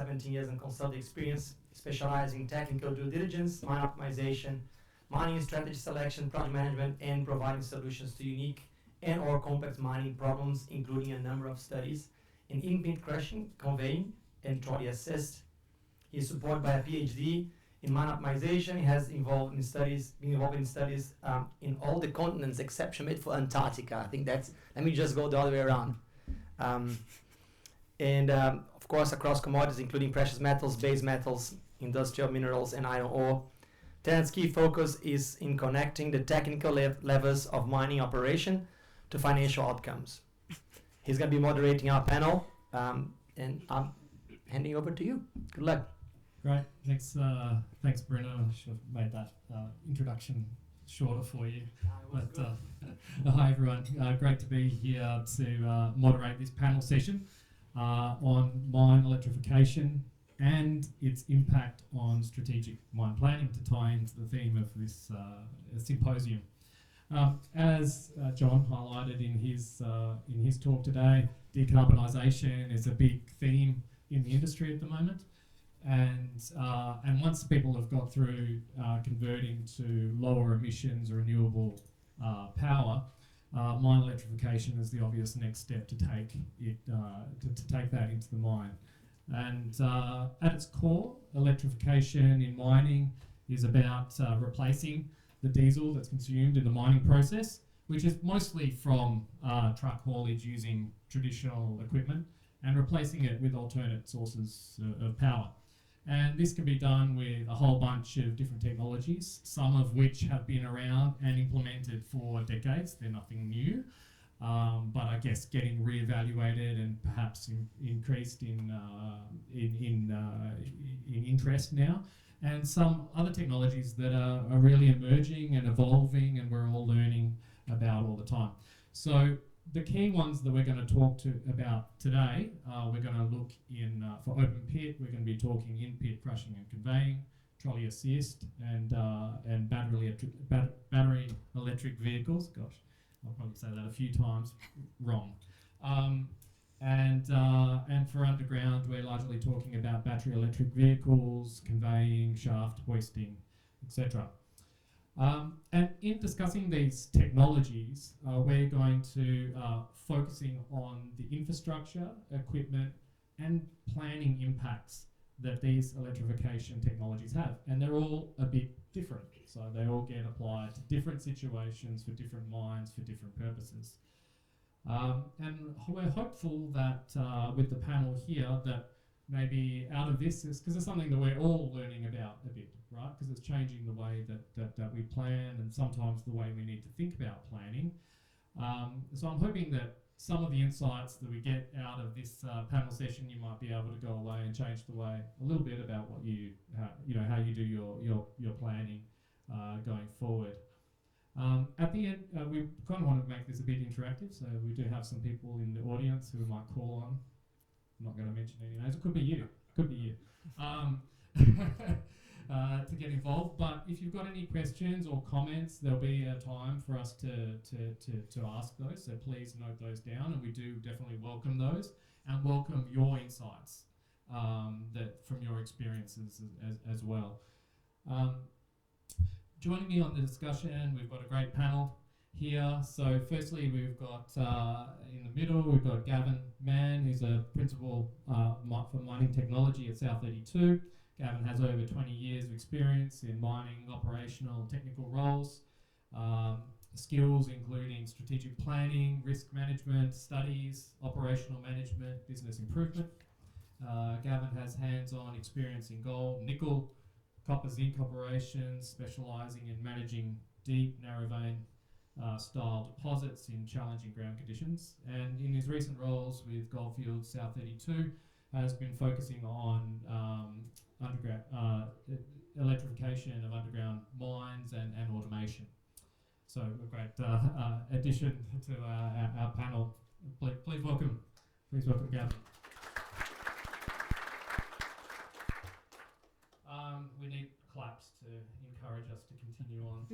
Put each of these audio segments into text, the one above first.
17 years in consulting experience, specializing in technical due diligence, mine optimization, mining strategy selection, project management, and providing solutions to unique and or complex mining problems, including a number of studies in in-pit crushing, conveying, and trolley assist. He is supported by a PhD in mine optimization. He has been involved in studies in all the continents except for Antarctica. I think that's, let me just go the other way around. Of course, across commodities, including precious metals, base metals, industrial minerals, and iron ore. Tarrant's key focus is in connecting the technical levels of mining operation to financial outcomes. He's going to be moderating our panel, and I'm handing over to you. Good luck. Great, thanks Bruno. I should have made that introduction shorter for you. But hi everyone, great to be here to moderate this panel session on mine electrification and its impact on strategic mine planning, to tie into the theme of this symposium. As John highlighted in his talk today, decarbonisation is a big theme in the industry at the moment. And once people have got through converting to lower emissions renewable power, mine electrification is the obvious next step to take it to take that into the mine. And at its core, electrification in mining is about replacing the diesel that's consumed in the mining process, which is mostly from truck haulage using traditional equipment, and replacing it with alternate sources of power. And this can be done with a whole bunch of different technologies, some of which have been around and implemented for decades. They're nothing new, but I guess getting reevaluated and perhaps increased in interest now. And some other technologies that are really emerging and evolving, and we're all learning about all the time. So the key ones that we're going to talk about today, we're going to look in for open pit. We're going to be talking in pit crushing and conveying, trolley assist, and battery electric vehicles. Gosh, I'll probably say that a few times wrong. And for underground, we're largely talking about battery electric vehicles, conveying, shaft hoisting, etc. And in discussing these technologies, we're going to focusing on the infrastructure, equipment, and planning impacts that these electrification technologies have. And they're all a bit different. So they all get applied to different situations for different mines for different purposes. And we're hopeful that with the panel here, that maybe out of this is, because it's something that we're all learning about a bit, right? Because it's changing the way that we plan, and sometimes the way we need to think about planning. So I'm hoping that some of the insights that we get out of this panel session, you might be able to go away and change the way a little bit about what how you do your planning going forward. At the end, we kind of want to make this a bit interactive, so we do have some people in the audience who might call on. I'm not going to mention any names. It could be you. To get involved. But if you've got any questions or comments, there'll be a time for us to ask those. So please note those down, and we do definitely welcome those, and welcome your insights that from your experiences as well. Joining me on the discussion, we've got a great panel here. So firstly, we've got in the middle, we've got Gavin Mann, who's a principal for mining technology at South 32. Gavin has over 20 years of experience in mining, operational, technical roles, skills including strategic planning, risk management, studies, operational management, business improvement. Gavin has hands-on experience in gold, nickel, copper, zinc operations, specialising in managing deep, narrow vein style deposits in challenging ground conditions. And in his recent roles with Goldfields South 32, has been focusing on underground electrification of underground mines and automation. So a great addition to our panel. Please welcome Gavin. We need claps to encourage us to continue on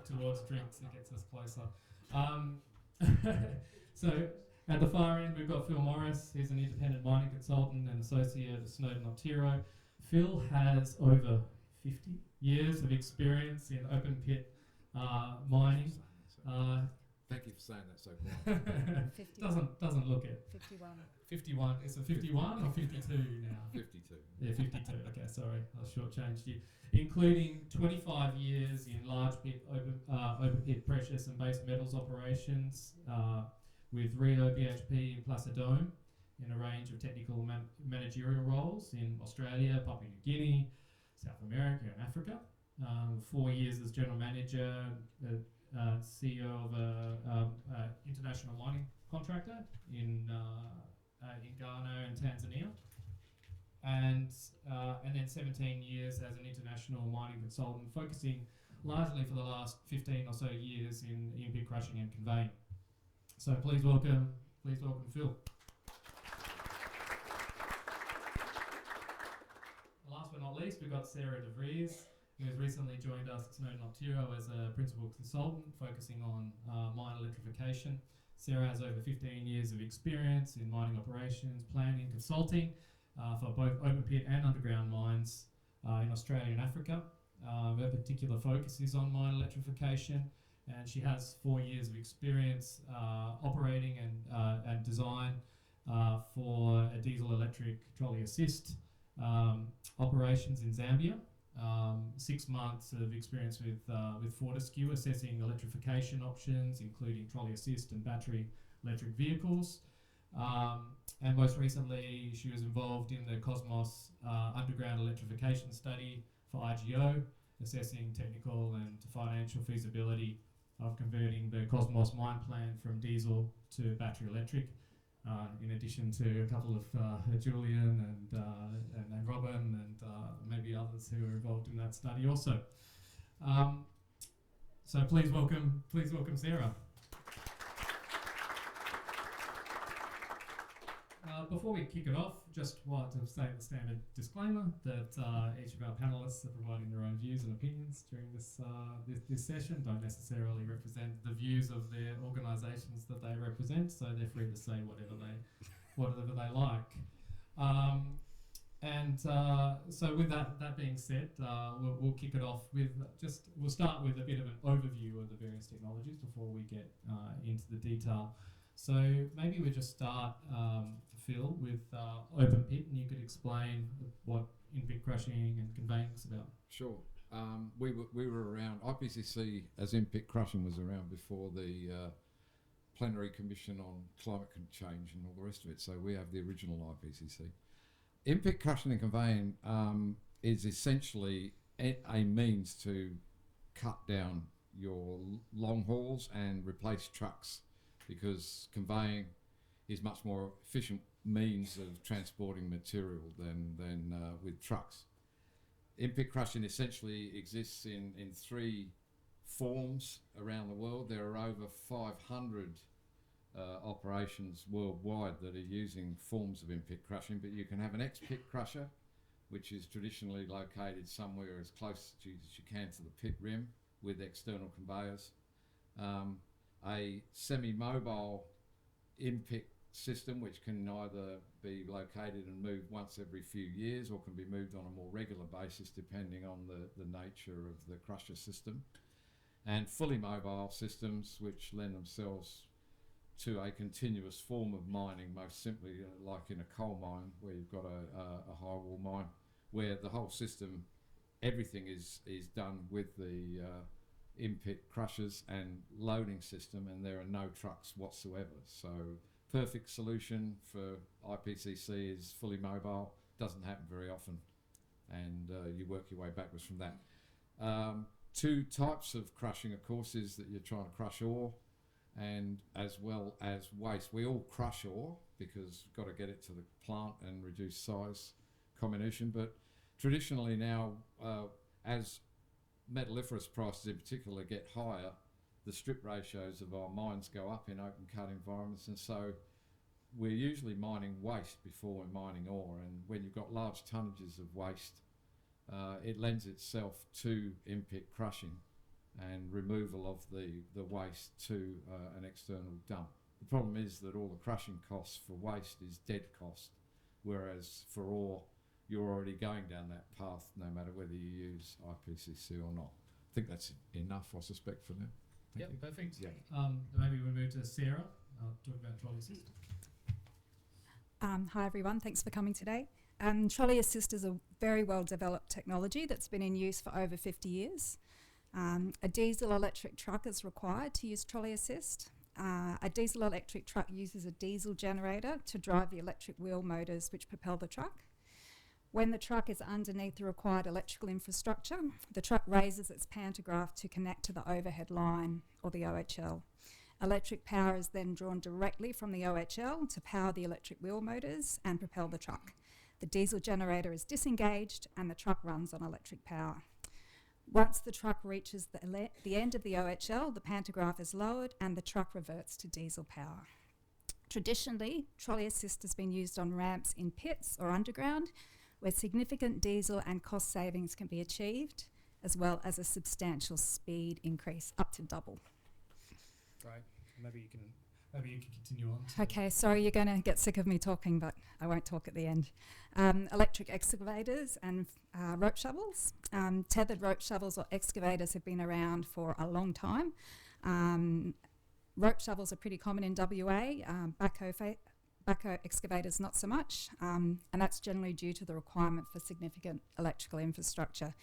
towards drinks. It gets us closer. So at At the far end, we've got Phil Morris. He's an independent mining consultant and associate at Snowden Optiro. Phil has over 50 years of experience in open pit mining. Thank you for saying that so quietly. doesn't look it. 51. 51. Is it 51 or 52 now? 52. Yeah, 52. Okay, sorry, I shortchanged you. Including 25 years in large pit open pit precious and base metals operations with Rio BHP in Placidome in a range of technical managerial roles in Australia, Papua New Guinea, South America and Africa. 4 years as general manager, CEO of an international mining contractor in Ghana and Tanzania. And then 17 years as an international mining consultant, focusing largely for the last 15 or so years in pit crushing and conveying. So please welcome Phil. Last but not least, we've got Sarah De Vries, who has recently joined us at Snowden Optiro as a principal consultant, focusing on mine electrification. Sarah has over 15 years of experience in mining operations, planning, consulting, for both open pit and underground mines in Australia and Africa. Her particular focus is on mine electrification, and she has 4 years of experience operating and design for a diesel electric trolley assist operations in Zambia. 6 months of experience with Fortescue assessing electrification options, including trolley assist and battery electric vehicles. And most recently, she was involved in the Cosmos underground electrification study for IGO, assessing technical and financial feasibility of converting the Cosmos mine plan from diesel to battery electric, in addition to a couple of Julian and Robin and maybe others who were involved in that study also. So please welcome Sarah. Before we kick it off, just want to say the standard disclaimer that each of our panelists are providing their own views and opinions during this session, don't necessarily represent the views of their organisations that they represent, so they're free to say whatever they like. So with that being said, we'll kick it off with we'll start with a bit of an overview of the various technologies before we get into the detail. So maybe we just start, Phil, with open pit, and you could explain what in-pit crushing and conveying is about. Sure. We were around. IPCC as in-pit crushing was around before the Plenary Commission on Climate Change and all the rest of it. So we have the original IPCC. In-pit crushing and conveying is essentially a means to cut down your long hauls and replace trucks, because conveying is much more efficient means of transporting material than with trucks. In-pit crushing essentially exists in 3 forms around the world. There are over 500 operations worldwide that are using forms of in-pit crushing, but you can have an ex-pit crusher, which is traditionally located somewhere as close as you can to the pit rim with external conveyors. A semi-mobile in-pit system, which can either be located and moved once every few years or can be moved on a more regular basis depending on the nature of the crusher system. And fully mobile systems, which lend themselves to a continuous form of mining, most simply like in a coal mine where you've got a high wall mine, where the whole system, everything is done with the in-pit crushers and loading system, and there are no trucks whatsoever. So perfect solution for IPCC is fully mobile. Doesn't happen very often, and you work your way backwards from that. 2 types of crushing, of course, is that you're trying to crush ore and as well as waste. We all crush ore because you've got to get it to the plant and reduce size comminution, but traditionally now, as metalliferous prices in particular get higher, the strip ratios of our mines go up in open cut environments, and so we're usually mining waste before we're mining ore. And when you've got large tonnages of waste, it lends itself to in-pit crushing and removal of the waste to an external dump. The problem is that all the crushing costs for waste is dead cost, whereas for ore, you're already going down that path no matter whether you use IPCC or not. I think that's enough, I suspect, for now. Thank you. Perfect. Yeah. Maybe we move to Sarah. Talk about Trolley Assist. Hi everyone, thanks for coming today. Trolley Assist is a very well developed technology that's been in use for over 50 years. A diesel electric truck is required to use Trolley Assist. A diesel electric truck uses a diesel generator to drive the electric wheel motors which propel the truck. When the truck is underneath the required electrical infrastructure, the truck raises its pantograph to connect to the overhead line, or the OHL. Electric power is then drawn directly from the OHL to power the electric wheel motors and propel the truck. The diesel generator is disengaged and the truck runs on electric power. Once the truck reaches the end of the OHL, the pantograph is lowered and the truck reverts to diesel power. Traditionally, Trolley Assist has been used on ramps in pits or underground, where significant diesel and cost savings can be achieved, as well as a substantial speed increase, up to double. Right. Maybe you can continue on. Okay, sorry, you're going to get sick of me talking, but I won't talk at the end. Electric excavators and rope shovels. Tethered rope shovels or excavators have been around for a long time. Rope shovels are pretty common in WA. Backhoe excavators not so much, and that's generally due to the requirement for significant electrical infrastructure.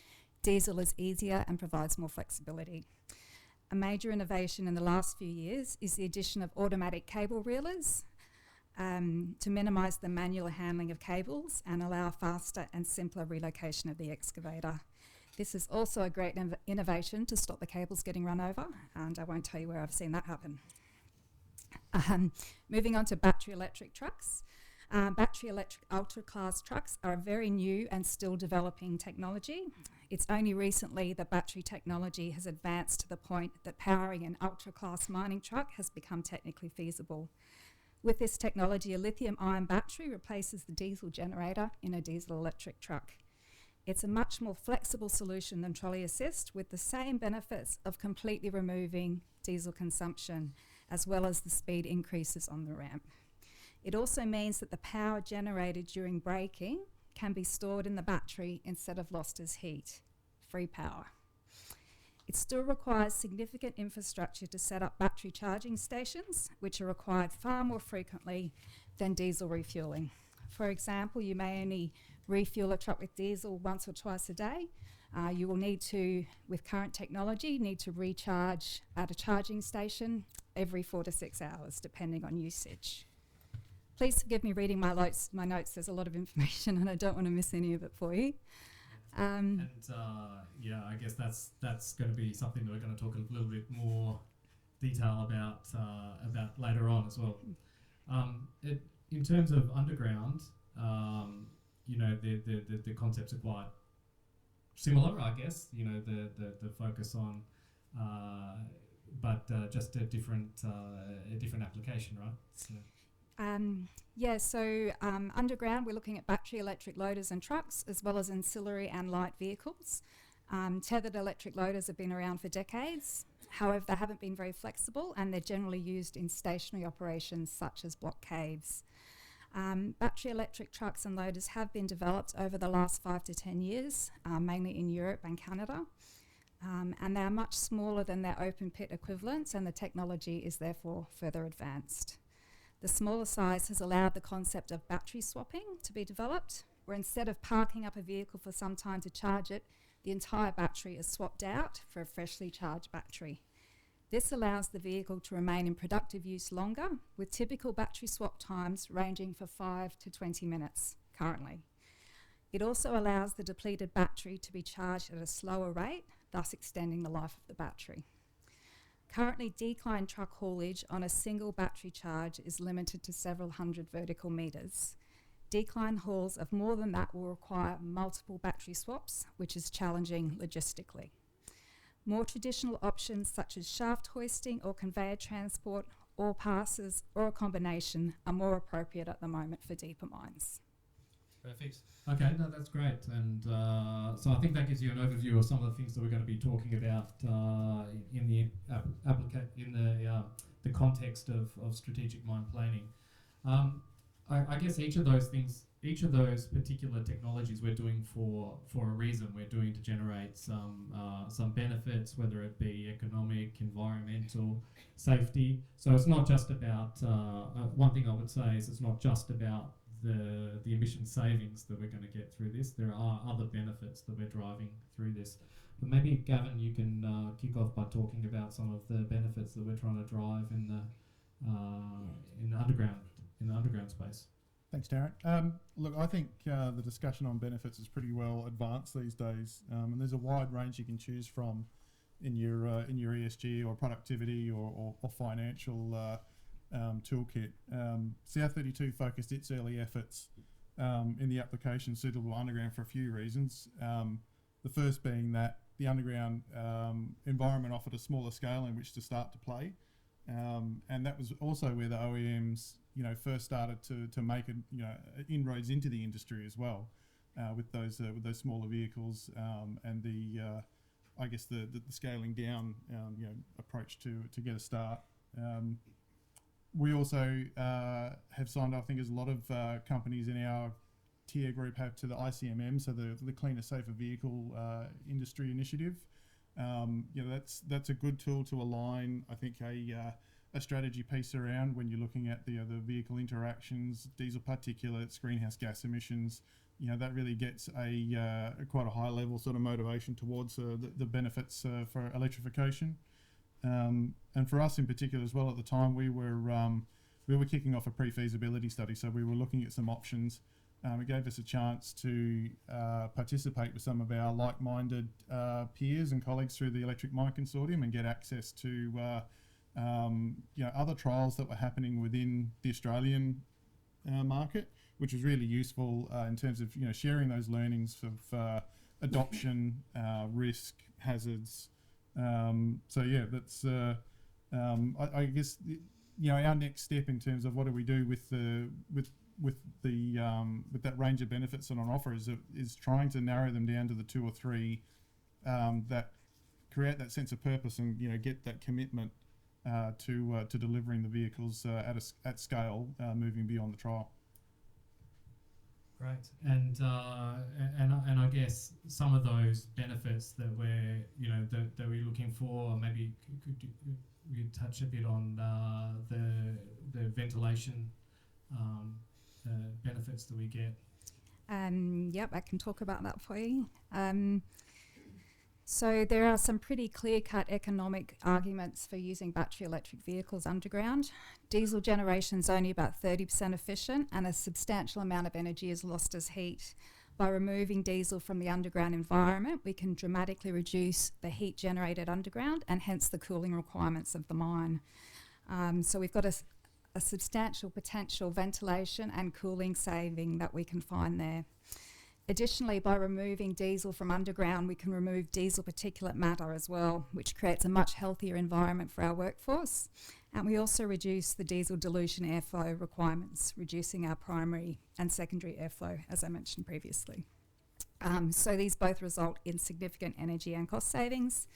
Diesel is easier and provides more flexibility. A major innovation in the last few years is the addition of automatic cable reelers to minimise the manual handling of cables and allow faster and simpler relocation of the excavator. This is also a great innovation to stop the cables getting run over, and I won't tell you where I've seen that happen. Moving on to battery electric trucks. Battery electric ultra-class trucks are a very new and still developing technology. It's only recently that battery technology has advanced to the point that powering an ultra-class mining truck has become technically feasible. With this technology, a lithium-ion battery replaces the diesel generator in a diesel electric truck. It's a much more flexible solution than Trolley Assist, with the same benefits of completely removing diesel consumption, as well as the speed increases on the ramp. It also means that the power generated during braking can be stored in the battery instead of lost as heat. Free power. It still requires significant infrastructure to set up battery charging stations, which are required far more frequently than diesel refuelling. For example, you may only refuel a truck with diesel once or twice a day. You will need to, with current technology, need to recharge at a charging station every 4 to 6 hours, depending on usage. Please forgive me reading my notes. There's a lot of information and I don't want to miss any of it for you. I guess that's going to be something that we're going to talk a little bit more detail about later on as well. In terms of underground, the concepts are quite similar, I guess. The focus on, but just a different application, right? So. Underground we're looking at battery electric loaders and trucks, as well as ancillary and light vehicles. Tethered electric loaders have been around for decades. However, they haven't been very flexible and they're generally used in stationary operations such as block caves. Battery electric trucks and loaders have been developed over the last 5 to 10 years, mainly in Europe and Canada. And they are much smaller than their open pit equivalents, and the technology is therefore further advanced. The smaller size has allowed the concept of battery swapping to be developed, where instead of parking up a vehicle for some time to charge it, the entire battery is swapped out for a freshly charged battery. This allows the vehicle to remain in productive use longer, with typical battery swap times ranging for 5 to 20 minutes currently. It also allows the depleted battery to be charged at a slower rate, thus extending the life of the battery. Currently, decline truck haulage on a single battery charge is limited to several hundred vertical metres. Decline hauls of more than that will require multiple battery swaps, which is challenging logistically. More traditional options such as shaft hoisting or conveyor transport, or passes, or a combination are more appropriate at the moment for deeper mines. Perfect. Okay, no, that's great. And so I think that gives you an overview of some of the things that we're going to be talking about in the the context of strategic mine planning. I guess each of those things, each of those particular technologies we're doing for a reason. We're doing to generate some benefits, whether it be economic, environmental, safety. So it's not just about, one thing I would say is it's not just about the emission savings that we're going to get through this. There are other benefits that we're driving through this. But maybe, Gavin, you can kick off by talking about some of the benefits that we're trying to drive in the underground space. Thanks, Tarrant. Look, I think the discussion on benefits is pretty well advanced these days, and there's a wide range you can choose from in your ESG or productivity or financial toolkit. South32 focused its early efforts in the application suitable underground for a few reasons. The first being that the underground environment offered a smaller scale in which to start to play, and that was also where the OEMs, first started to make inroads into the industry as well, with those smaller vehicles and the scaling down approach to get a start. We also have signed, I think, as a lot of companies in our tier group have, to the ICMM, so the Cleaner, Safer Vehicle Industry Initiative. That's a good tool to align, I think, a strategy piece around when you're looking at the vehicle interactions, diesel particulates, greenhouse gas emissions. That really gets quite a high level sort of motivation towards the benefits for electrification. And for us in particular as well, at the time we were kicking off a pre-feasibility study, so we were looking at some options. It gave us a chance to participate with some of our like-minded peers and colleagues through the Electric Mine Consortium and get access to other trials that were happening within the Australian market, which was really useful in terms of sharing those learnings of adoption, risk, hazards. That's I guess our next step in terms of what do we do with that range of benefits that are on offer is trying to narrow them down to the 2 or 3 that create that sense of purpose and get that commitment to delivering the vehicles at scale, moving beyond the trial. Great, and I guess some of those benefits that we're that we're looking for, maybe could you touch a bit on the ventilation benefits that we get? Yep, I can talk about that for you. So there are some pretty clear-cut economic arguments for using battery electric vehicles underground. Diesel generation is only about 30% efficient, and a substantial amount of energy is lost as heat. By removing diesel from the underground environment, we can dramatically reduce the heat generated underground and hence the cooling requirements of the mine. So we've got a substantial potential ventilation and cooling saving that we can find there. Additionally, by removing diesel from underground, we can remove diesel particulate matter as well, which creates a much healthier environment for our workforce. And we also reduce the diesel dilution airflow requirements, reducing our primary and secondary airflow, as I mentioned previously. So these both result in significant energy and cost savings.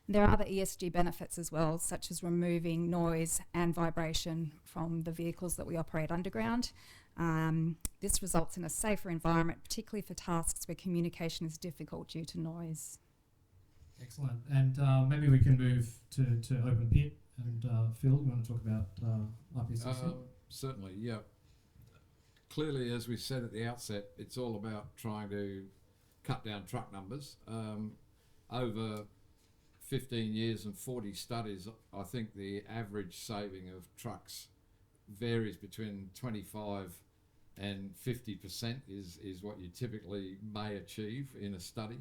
There are other ESG benefits as well, such as removing noise and vibration from the vehicles that we operate underground. This results in a safer environment, particularly for tasks where communication is difficult due to noise. Excellent. And maybe we can move to open pit. And Phil, you want to talk about IPCC? Certainly, yeah. Clearly, as we said at the outset, it's all about trying to cut down truck numbers. Over 15 years and 40 studies, I think the average saving of trucks varies between 25 and 50% is what you typically may achieve in a study.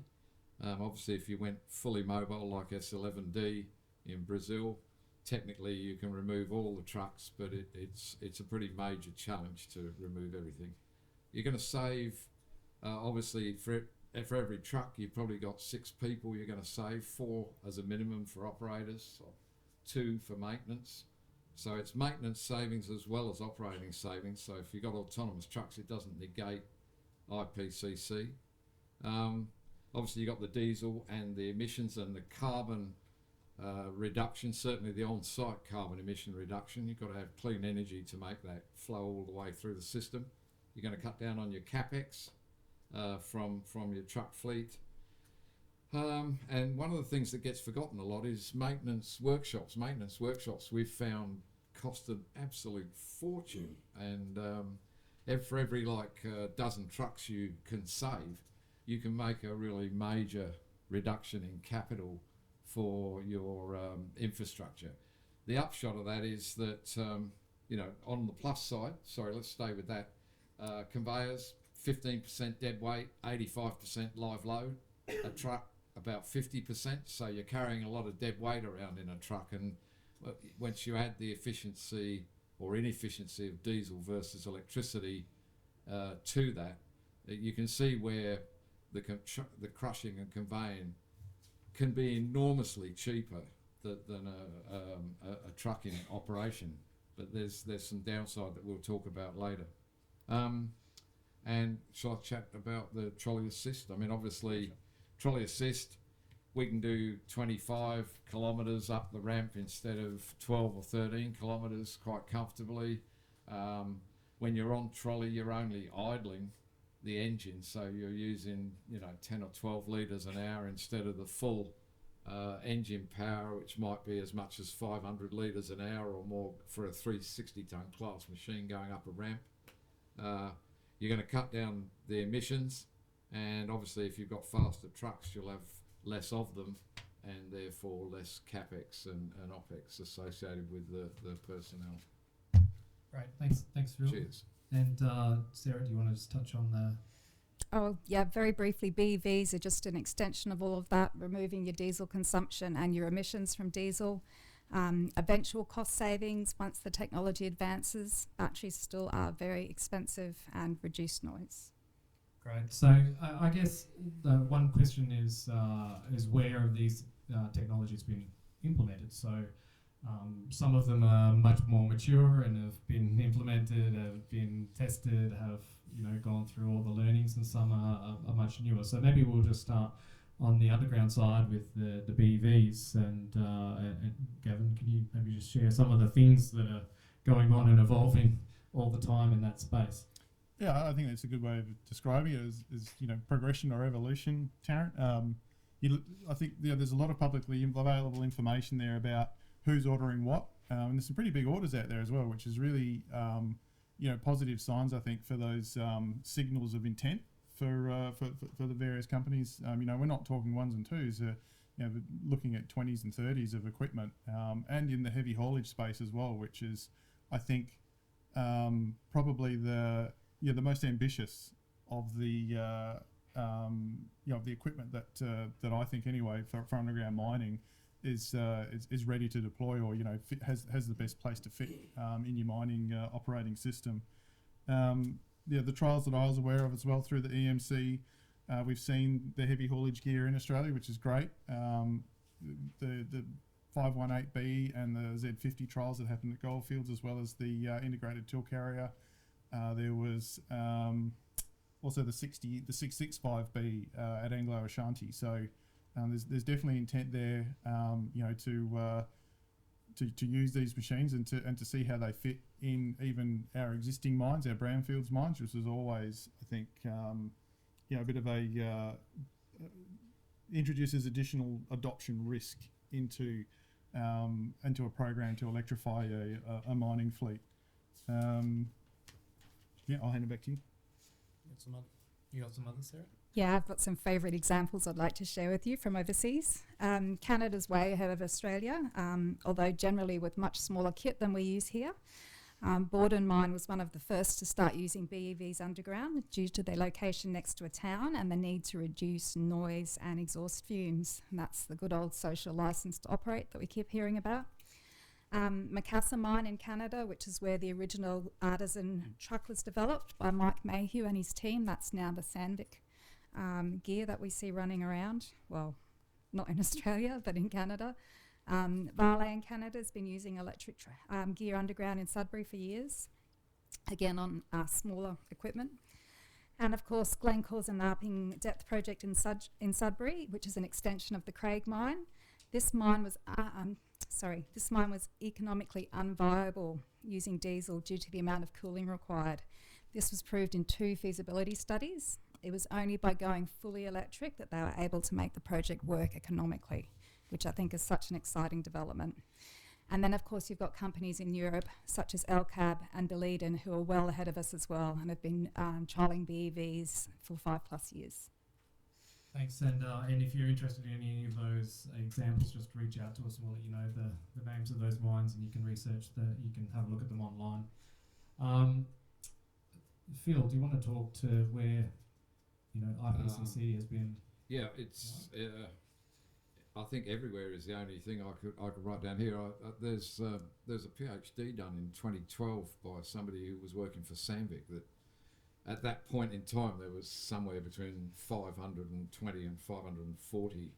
Obviously, if you went fully mobile like S11D in Brazil, technically you can remove all the trucks, but it's a pretty major challenge to remove everything. You're going to save, obviously, for every truck you've probably got 6 people you're going to save, 4 as a minimum for operators, or 2 for maintenance. So it's maintenance savings as well as operating savings. So if you've got autonomous trucks, it doesn't negate IPCC. Obviously, you've got the diesel and the emissions and the carbon reduction, certainly the on-site carbon emission reduction. You've got to have clean energy to make that flow all the way through the system. You're going to cut down on your capex from your truck fleet. And one of the things that gets forgotten a lot is maintenance workshops. Maintenance workshops we've found cost an absolute fortune, and for every dozen trucks you can save, you can make a really major reduction in capital for your infrastructure. The upshot of that is that, on the plus side, let's stay with that, conveyors, 15% dead weight, 85% live load, a truck about 50%, so you're carrying a lot of dead weight around in a truck, and once you add the efficiency or inefficiency of diesel versus electricity to that, you can see where the crushing and conveying can be enormously cheaper than a trucking operation, but there's some downside that we'll talk about later. And shall I chat about the trolley assist? I mean, obviously, trolley assist, we can do 25 kilometres up the ramp instead of 12 or 13 kilometres quite comfortably. When you're on trolley, you're only idling the engine, so you're using 10 or 12 litres an hour instead of the full engine power, which might be as much as 500 litres an hour or more for a 360 tonne class machine going up a ramp. You're going to cut down the emissions, and obviously if you've got faster trucks you'll have less of them, and therefore less capex and opex associated with the personnel. Great, thanks Phil. Cheers. And Sarah, do you want to just touch on the... Oh, yeah, very briefly, BEVs are just an extension of all of that, removing your diesel consumption and your emissions from diesel. Eventual cost savings once the technology advances. Batteries still are very expensive and reduce noise. Great. So I guess the one question is where have these technologies been implemented? So some of them are much more mature and have been implemented, have been tested, have gone through all the learnings, and some are much newer. So maybe we'll just start on the underground side with the BEVs. And Gavin, can you maybe just share some of the things that are going on and evolving all the time in that space? Yeah, I think that's a good way of describing it, as progression or evolution, Tarrant. I think there's a lot of publicly available information there about who's ordering what, and there's some pretty big orders out there as well, which is really positive signs, I think, for those signals of intent for the various companies. We're not talking ones and twos. We're looking at 20s and 30s of equipment, and in the heavy haulage space as well, which is, I think, probably the most ambitious of the equipment that I think anyway for underground mining is ready to deploy, or has the best place to fit in your mining operating system. The trials that I was aware of as well through the EMC, we've seen the heavy haulage gear in Australia, which is great. The 518B and the Z50 trials that happened at Goldfields, as well as the integrated tool carrier. There was also the 665B at Anglo Ashanti. So there's definitely intent there, to use these machines and to see how they fit in even our existing mines, our brownfields mines, which is always, I think, a bit of a introduces additional adoption risk into a program to electrify a mining fleet. I'll hand it back to you. You got some others, Sarah? Yeah, I've got some favourite examples I'd like to share with you from overseas. Canada's way ahead of Australia, although generally with much smaller kit than we use here. Borden Mine was one of the first to start using BEVs underground due to their location next to a town and the need to reduce noise and exhaust fumes. And that's the good old social licence to operate that we keep hearing about. Macassa Mine in Canada, which is where the original artisan truck was developed by Mike Mayhew and his team. That's now the Sandvik gear that we see running around. Well, not in Australia, but in Canada. Vale in Canada has been using electric gear underground in Sudbury for years, again on smaller equipment. And of course, Glencore's Enlarping Depth Project in Sudbury, which is an extension of the Craig mine. This mine was economically unviable using diesel due to the amount of cooling required. This was proved in 2 feasibility studies. It was only by going fully electric that they were able to make the project work economically, which I think is such an exciting development. And then, of course, you've got companies in Europe, such as LCAB and Boliden, who are well ahead of us as well and have been trialling BEVs for 5+ years. Thanks, and if you're interested in any of those examples, just reach out to us and we'll let you know the names of those mines, and you can you can have a look at them online. Phil, do you want to talk to where IPCC has been? Yeah, it's. I think everywhere is the only thing I could write down here. There's a PhD done in 2012 by somebody who was working for Sandvik that. At that point in time, there was somewhere between 520 and 540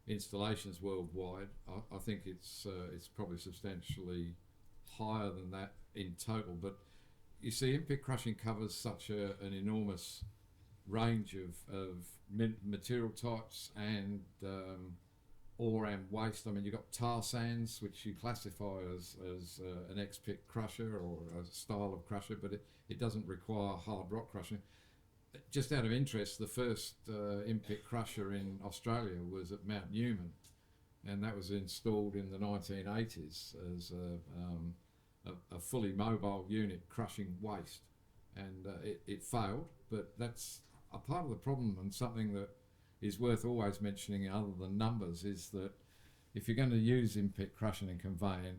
installations worldwide. I think it's probably substantially higher than that in total. But you see, in-pit crushing covers such an enormous range of material types and ore and waste. I mean, you've got tar sands, which you classify as an ex-pit crusher or a style of crusher, but it doesn't require hard rock crushing. Just out of interest, the first in-pit crusher in Australia was at Mount Newman, and that was installed in the 1980s as a fully mobile unit crushing waste, and it failed. But that's a part of the problem, and something that is worth always mentioning other than numbers is that if you're going to use in-pit crushing and conveying,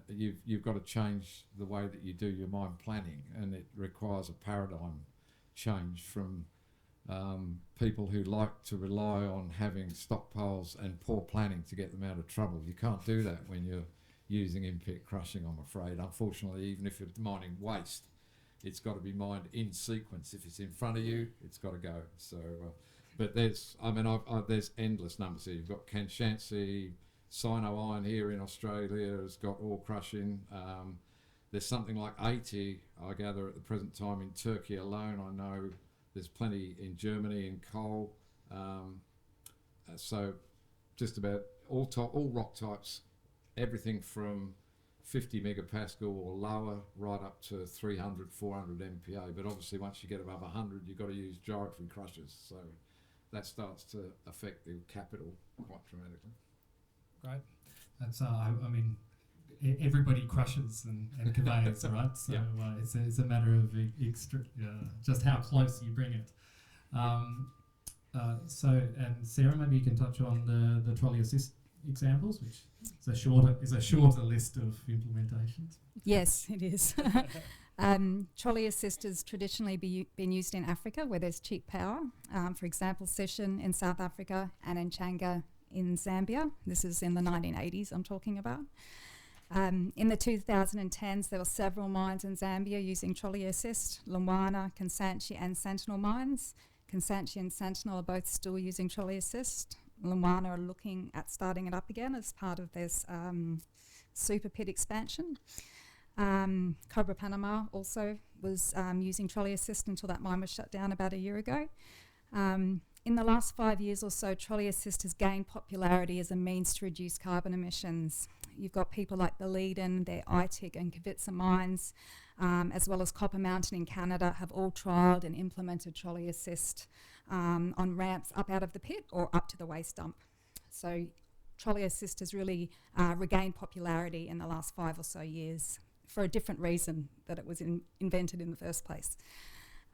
you've got to change the way that you do your mine planning, and it requires a paradigm change from people who like to rely on having stockpiles and poor planning to get them out of trouble. You can't do that when you're using in-pit crushing, I'm afraid. Unfortunately, even if you're mining waste, it's got to be mined in sequence. If it's in front of you, it's got to go. So, but there's endless numbers here. You've got Kanshansi, Sino Iron here in Australia has got ore crushing. There's something like 80, I gather, at the present time in Turkey alone. I know there's plenty in Germany in coal. So just about all rock types, everything from 50 megapascal or lower right up to 300, 400 MPa. But obviously once you get above 100, you've got to use gyratory crushers. So that starts to affect the capital quite dramatically. Great. That's, I mean, everybody crushes and conveys, right? So it's a matter of just how close you bring it. So, and Sarah, maybe you can touch on the trolley assist examples, which is a shorter list of implementations. Yes, it is. Trolley assist has traditionally been used in Africa where there's cheap power. For example, Session in South Africa and Nchanga in Zambia. This is in the 1980s I'm talking about. In the 2010s, there were several mines in Zambia using trolley assist, Lumwana, Kansanshi and Sentinel mines. Kansanshi and Sentinel are both still using trolley assist. Lumwana are looking at starting it up again as part of this super pit expansion. Cobra Panama also was using trolley assist until that mine was shut down about a year ago. In the last 5 years or so, trolley assist has gained popularity as a means to reduce carbon emissions. You've got people like Boliden, their ITIC and Kavitsa mines, as well as Copper Mountain in Canada, have all trialled and implemented trolley assist on ramps up out of the pit or up to the waste dump. So trolley assist has really regained popularity in the last 5 or so years for a different reason that it was invented in the first place.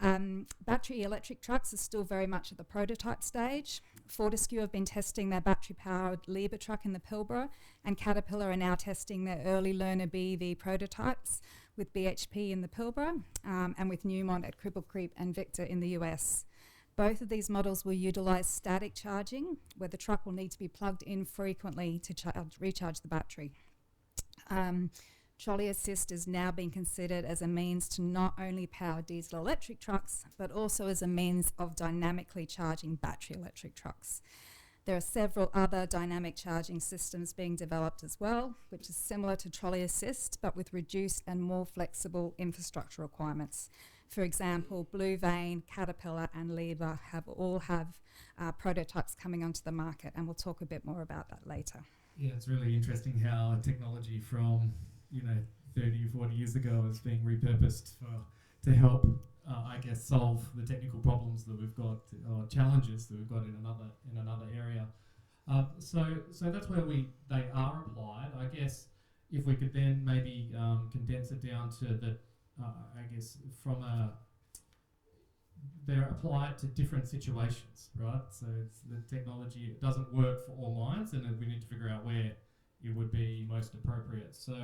Battery electric trucks are still very much at the prototype stage. Fortescue have been testing their battery-powered Liebherr truck in the Pilbara, and Caterpillar are now testing their early learner BEV prototypes with BHP in the Pilbara and with Newmont at Cripple Creek and Victor in the US. Both of these models will utilise static charging, where the truck will need to be plugged in frequently to recharge the battery. Trolley assist is now being considered as a means to not only power diesel electric trucks, but also as a means of dynamically charging battery electric trucks. There are several other dynamic charging systems being developed as well, which is similar to trolley assist, but with reduced and more flexible infrastructure requirements. For example, Blue Vein, Caterpillar and Liebherr all have prototypes coming onto the market, and we'll talk a bit more about that later. Yeah, it's really interesting how technology from 30 or 40 years ago is being repurposed to help, I guess, solve the technical problems that we've got, or challenges that we've got in another area. So that's where they are applied. I guess if we could then maybe condense it down to the, I guess, they're applied to different situations, right? So it's the technology, it doesn't work for all mines, and we need to figure out where it would be most appropriate. So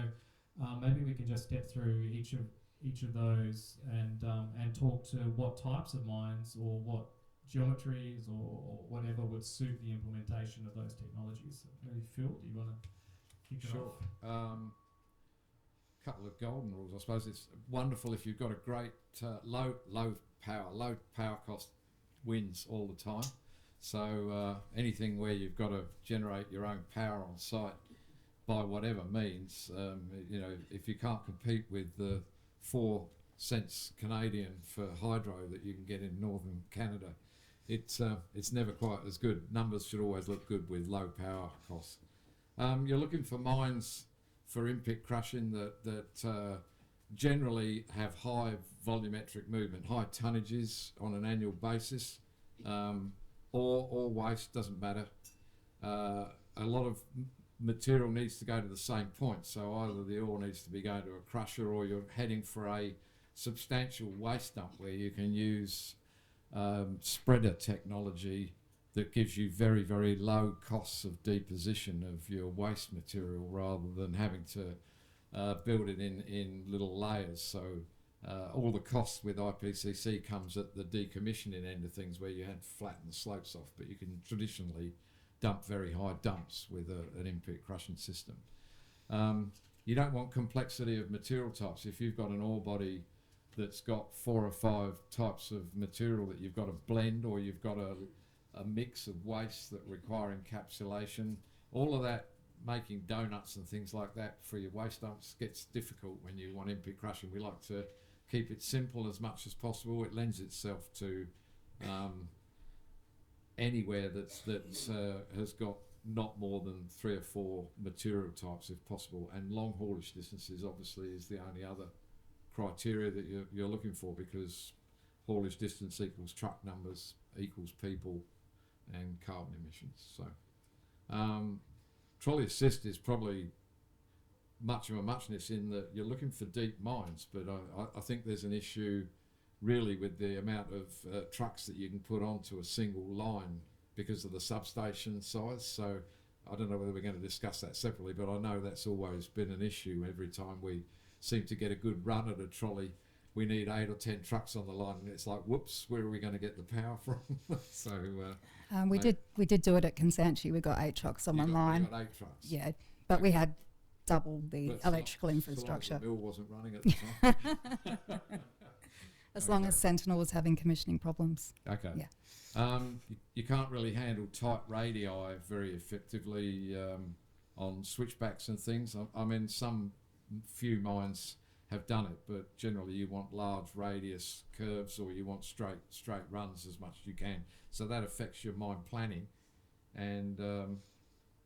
maybe we can just step through each of those and talk to what types of mines or what geometries or whatever would suit the implementation of those technologies. So maybe Phil, do you want to kick it off? Sure. Couple of golden rules. I suppose it's wonderful if you've got a great low power cost wins all the time. So anything where you've got to generate your own power on site by whatever means, if you can't compete with the 4 cents Canadian for hydro that you can get in northern Canada, it's never quite as good. Numbers should always look good with low power costs. You're looking for mines for in-pit crushing that generally have high volumetric movement, high tonnages on an annual basis, or waste, doesn't matter. A lot of material needs to go to the same point, so either the ore needs to be going to a crusher or you're heading for a substantial waste dump where you can use spreader technology that gives you very, very low costs of deposition of your waste material rather than having to build it in little layers. So all the costs with IPCC comes at the decommissioning end of things where you had to flatten the slopes off, but you can traditionally dump very high dumps with an in-pit crushing system. You don't want complexity of material types. If you've got an ore body that's got 4 or 5 types of material that you've got to blend, or you've got a mix of waste that require encapsulation, all of that, making donuts and things like that for your waste dumps gets difficult when you want in-pit crushing. We like to keep it simple as much as possible. It lends itself to anywhere that has got not more than 3 or 4 material types if possible, and long haulage distances obviously is the only other criteria that you're looking for, because haulage distance equals truck numbers equals people and carbon emissions. So trolley assist is probably much of a muchness in that you're looking for deep mines, but I think there's an issue really with the amount of trucks that you can put onto a single line because of the substation size. So I don't know whether we're going to discuss that separately, but I know that's always been an issue. Every time we seem to get a good run at a trolley, we need 8 or 10 trucks on the line, and it's like, whoops, where are we going to get the power from? So we did do it at Consanchi. We got 8 trucks on one line. You got 8 trucks. Yeah, but Okay. we had double the But electrical so long as infrastructure. the mill wasn't running at the time. As long Okay. as Sentinel was having commissioning problems. Okay. Yeah. You can't really handle tight radii very effectively on switchbacks and things. I mean, some few mines have done it, but generally you want large radius curves, or you want straight runs as much as you can. So that affects your mine planning. And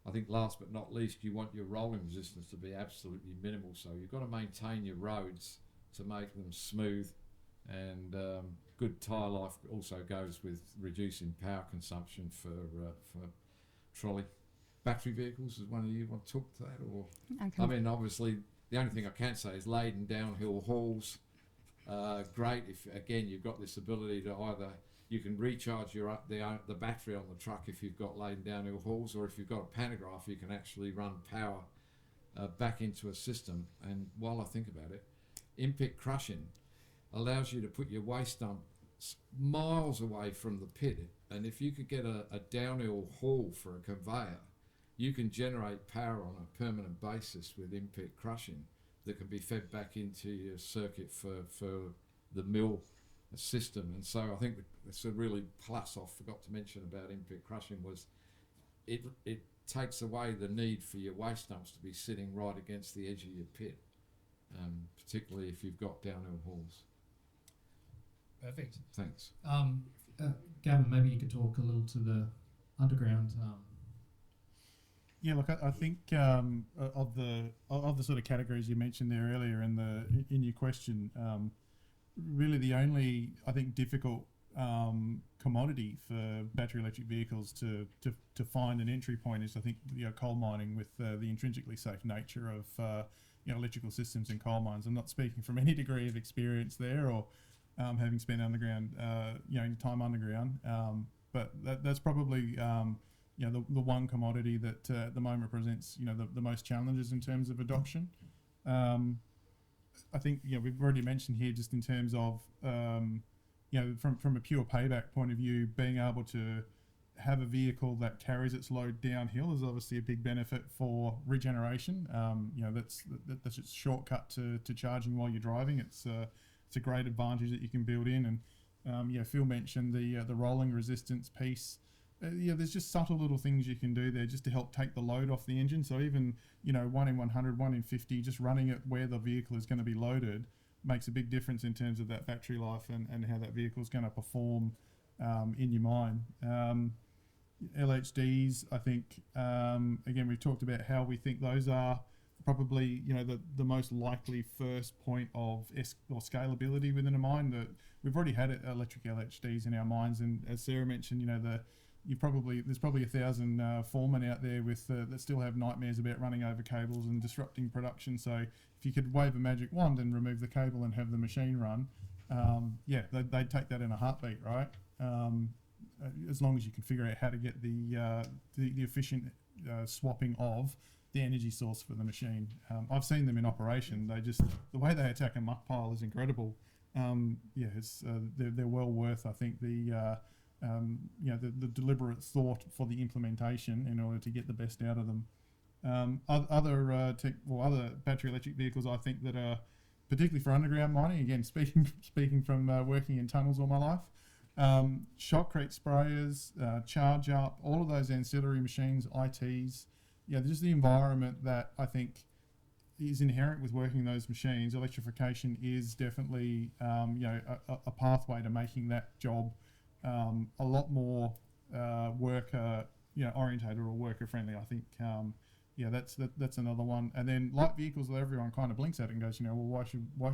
I think last but not least, you want your rolling resistance to be absolutely minimal. So you've got to maintain your roads to make them smooth, and good tyre life also goes with reducing power consumption for trolley. Battery vehicles, is one of you want to talk to that? Or I mean, obviously, the only thing I can say is laden downhill hauls. Great if, again, you've got this ability to either, you can recharge the battery on the truck if you've got laden downhill hauls, or if you've got a pantograph, you can actually run power back into a system. And while I think about it, in-pit crushing allows you to put your waste dump miles away from the pit, and if you could get a downhill haul for a conveyor, you can generate power on a permanent basis with in-pit crushing that can be fed back into your circuit for the mill system. And so I think it's a really plus I forgot to mention about in-pit crushing was it takes away the need for your waste dumps to be sitting right against the edge of your pit, particularly if you've got downhill hauls. Perfect. Thanks. Gavin, maybe you could talk a little to the underground. Yeah, look, I think of the sort of categories you mentioned there earlier in your question, really the only, I think, difficult commodity for battery electric vehicles to find an entry point is, I think, coal mining, with the intrinsically safe nature of electrical systems in coal mines. I'm not speaking from any degree of experience there, or having spent underground, time underground, but that's probably the one commodity that at the moment presents the most challenges in terms of adoption. I think we've already mentioned here, just in terms of from a pure payback point of view, being able to have a vehicle that carries its load downhill is obviously a big benefit for regeneration. That's a shortcut to charging while you're driving. It's a great advantage that you can build in. And Phil mentioned the rolling resistance piece. There's just subtle little things you can do there just to help take the load off the engine. So even 1 in 100, 1 in 50, just running it where the vehicle is going to be loaded makes a big difference in terms of that battery life and how that vehicle is going to perform in your mine. LHDs, I think, again, we've talked about how we think those are probably the most likely first point of or scalability within a mine. That we've already had electric LHDs in our mines, and as Sarah mentioned, there's probably 1,000 foremen out there with that still have nightmares about running over cables and disrupting production. So if you could wave a magic wand and remove the cable and have the machine run, they'd take that in a heartbeat, right? As long as you can figure out how to get the efficient swapping of the energy source for the machine. I've seen them in operation. The way they attack a muck pile is incredible. They're well worth, I think, the deliberate thought for the implementation in order to get the best out of them. Other battery electric vehicles, I think, that are particularly for underground mining. Again, speaking from working in tunnels all my life, shotcrete sprayers, charge up, all of those ancillary machines, ITs. Just the environment that I think is inherent with working those machines. Electrification is definitely a pathway to making that job a lot more worker orientated or worker friendly. I think that's another one. And then light vehicles, that everyone kind of blinks at and goes, why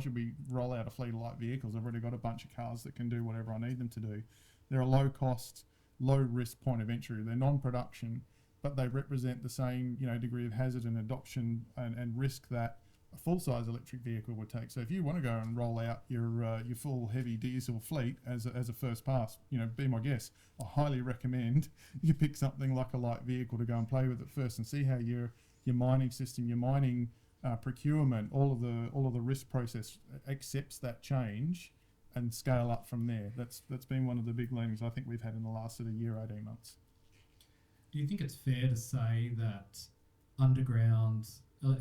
should we roll out a fleet of light vehicles? I've already got a bunch of cars that can do whatever I need them to do. They're a low cost, low risk point of entry. They're non-production, but they represent the same degree of hazard and adoption and risk that a full-size electric vehicle would take. So if you want to go and roll out your full heavy diesel fleet as a first pass, be my guest. I highly recommend you pick something like a light vehicle to go and play with it first and see how your mining system, your mining procurement, all of the risk process accepts that change and scale up from there. That's been one of the big learnings I think we've had in the last sort of year, 18 months. Do you think it's fair to say that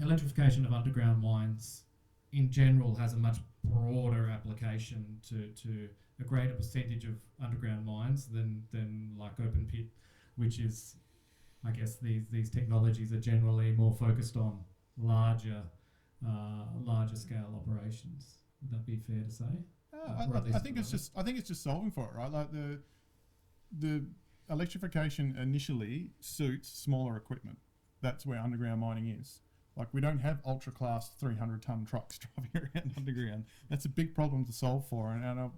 electrification of underground mines in general has a much broader application to a greater percentage of underground mines than like open pit, which is, I guess, these technologies are generally more focused on larger scale operations? Would that be fair to say? I think it's just solving for it, right? Like the electrification initially suits smaller equipment. That's where underground mining is. Like, we don't have ultra class 300-ton trucks driving around underground. That's a big problem to solve for. And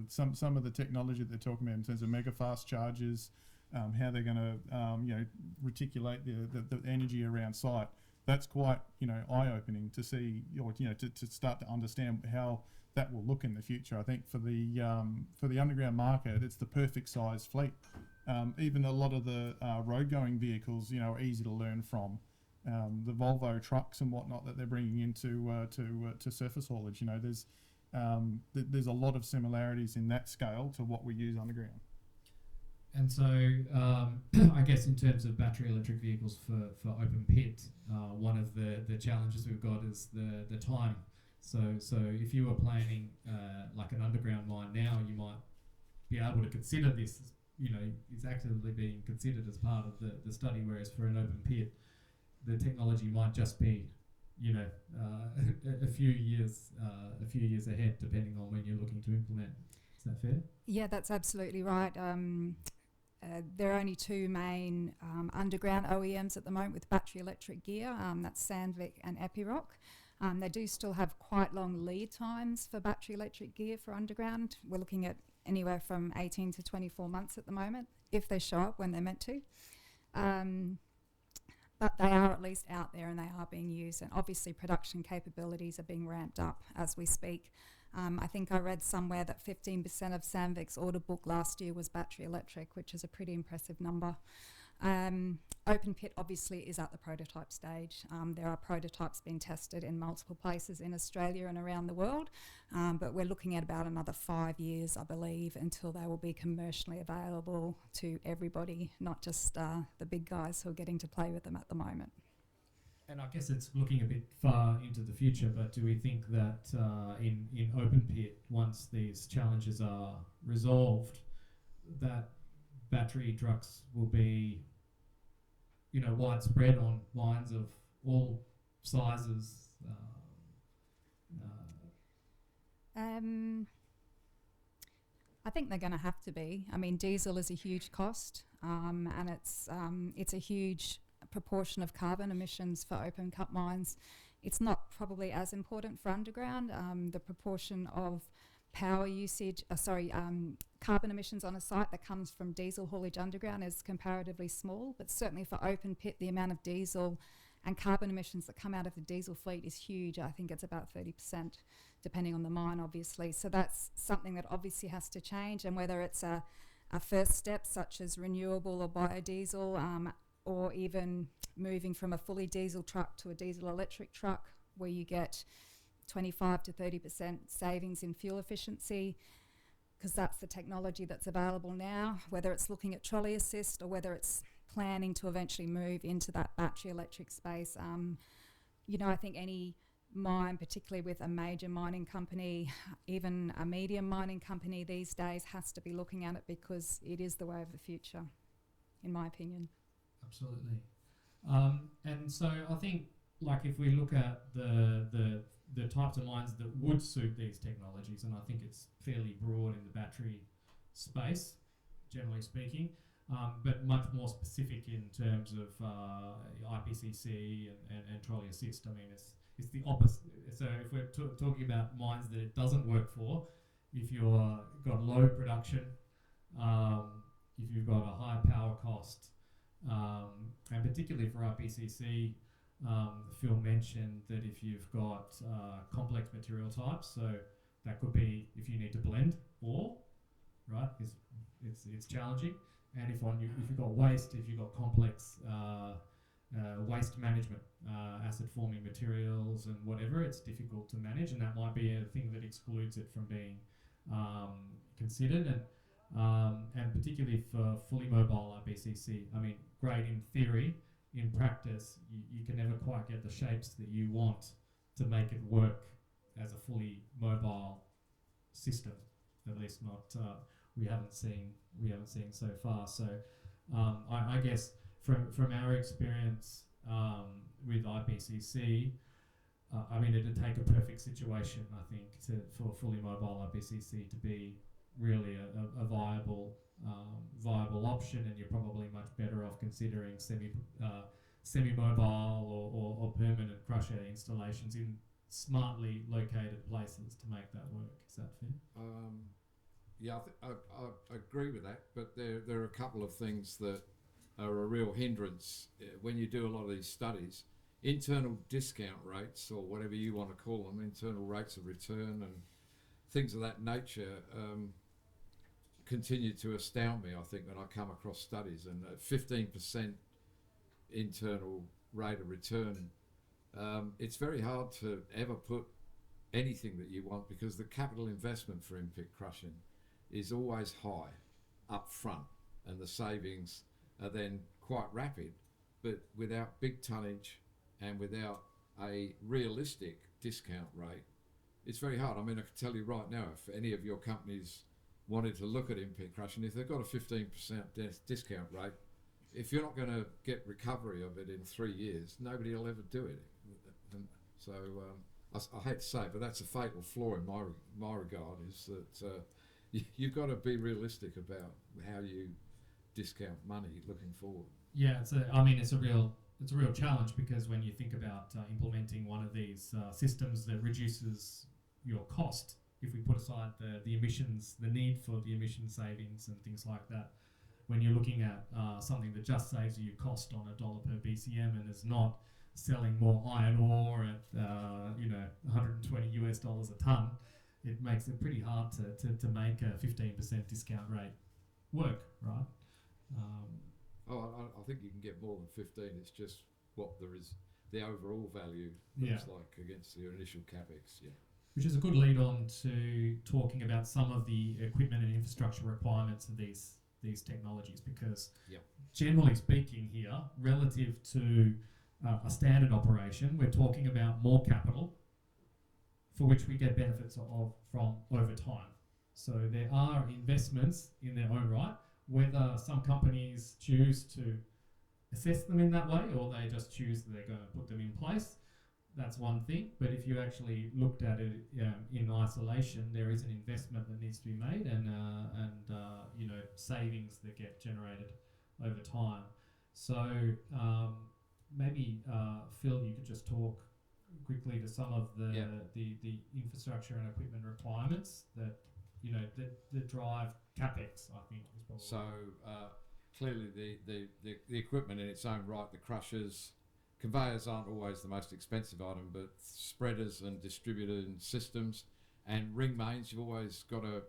some of the technology that they're talking about in terms of mega fast chargers, how they're going to reticulate the energy around site. That's quite eye-opening to see, or to start to understand how that will look in the future. I think for the underground market, it's the perfect size fleet. Even a lot of the road-going vehicles, are easy to learn from. The Volvo trucks and whatnot that they're bringing into to surface haulage. There's a lot of similarities in that scale to what we use underground. And so, I guess in terms of battery electric vehicles for open pit, one of the challenges we've got is the time. So if you were planning like an underground mine now, you might be able to consider this. Is actively being considered as part of the study, whereas for an open pit, the technology might just be, a few years ahead, depending on when you're looking to implement. Is that fair? Yeah, that's absolutely right. There are only two main underground OEMs at the moment with battery electric gear. That's Sandvik and Epiroc. They do still have quite long lead times for battery electric gear for underground. We're looking at anywhere from 18 to 24 months at the moment, if they show up when they're meant to. But they are at least out there and they are being used, and obviously production capabilities are being ramped up as we speak. I think I read somewhere that 15% of Sandvik's order book last year was battery electric, which is a pretty impressive number. Open pit obviously is at the prototype stage. There are prototypes being tested in multiple places in Australia and around the world, but we're looking at about another 5 years, I believe, until they will be commercially available to everybody, not just the big guys who are getting to play with them at the moment. And I guess it's looking a bit far into the future, but do we think that in open pit, once these challenges are resolved, that battery trucks will be, widespread on mines of all sizes? I think they're going to have to be. I mean, diesel is a huge cost, and it's a huge proportion of carbon emissions for open cut mines. It's not probably as important for underground. The proportion of power usage, carbon emissions on a site that comes from diesel haulage underground is comparatively small, but certainly for open pit, the amount of diesel and carbon emissions that come out of the diesel fleet is huge. I think it's about 30%, depending on the mine, obviously. So that's something that obviously has to change, and whether it's a first step such as renewable or biodiesel, or even moving from a fully diesel truck to a diesel electric truck, where you get 25 to 30% savings in fuel efficiency, because that's the technology that's available now, whether it's looking at trolley assist or whether it's planning to eventually move into that battery electric space. I think any mine, particularly with a major mining company, even a medium mining company these days, has to be looking at it, because it is the way of the future, in my opinion. Absolutely. And so I think, like, if we look at the types of mines that would suit these technologies, and I think it's fairly broad in the battery space, generally speaking, but much more specific in terms of IPCC and trolley assist. I mean, it's the opposite. So if we're talking about mines that it doesn't work for, if you've got low production, if you've got a high power cost, and particularly for IPCC, Phil mentioned that if you've got complex material types, so that could be if you need to blend ore, right? It's challenging. And if you've got waste, if you've got complex waste management, acid forming materials and whatever, it's difficult to manage, and that might be a thing that excludes it from being considered. And particularly for fully mobile IPCC, I mean, great in theory. In practice, you can never quite get the shapes that you want to make it work as a fully mobile system. At least not we haven't seen so far. So I guess from our experience with IPCC, I mean, it'd take a perfect situation, I think, for fully mobile IPCC to be really a viable option, and you're probably much better off considering semi-mobile or permanent crusher installations in smartly located places to make that work. Is that fair? Yeah, I agree with that, but there are a couple of things that are a real hindrance when you do a lot of these studies. Internal discount rates, or whatever you want to call them, internal rates of return and things of that nature, continue to astound me, I think, when I come across studies. And 15% internal rate of return, it's very hard to ever put anything that you want, because the capital investment for in-pit crushing is always high up front, and the savings are then quite rapid, but without big tonnage and without a realistic discount rate, it's very hard. I mean, I can tell you right now, if any of your companies wanted to look at in-pit crushing, if they've got a 15% discount rate, if you're not going to get recovery of it in 3 years, nobody will ever do it. And so I hate to say it, but that's a fatal flaw in my regard, is that you've got to be realistic about how you discount money looking forward. Yeah, it's a real challenge, because when you think about implementing one of these systems that reduces your cost, if we put aside the emissions, the need for the emission savings and things like that, when you're looking at something that just saves you cost on $1 per BCM and is not selling more iron ore at $120 a ton, it makes it pretty hard to make a 15% discount rate work, right? I think you can get more than 15. It's just what there is, the overall value looks like against your initial capex. Yeah. Which is a good lead on to talking about some of the equipment and infrastructure requirements of these technologies, because generally speaking here, relative to a standard operation, we're talking about more capital for which we get benefits from over time. So there are investments in their own right, whether some companies choose to assess them in that way or they just choose that they're going to put them in place. That's one thing, but if you actually looked at it in isolation, there is an investment that needs to be made, and savings that get generated over time. So maybe Phil, you could just talk quickly to some of the infrastructure and equipment requirements that drive capex. I think is probably so. Clearly, the equipment in its own right, the crushers. Conveyors aren't always the most expensive item, but spreaders and distributed systems and ring mains, you've always got a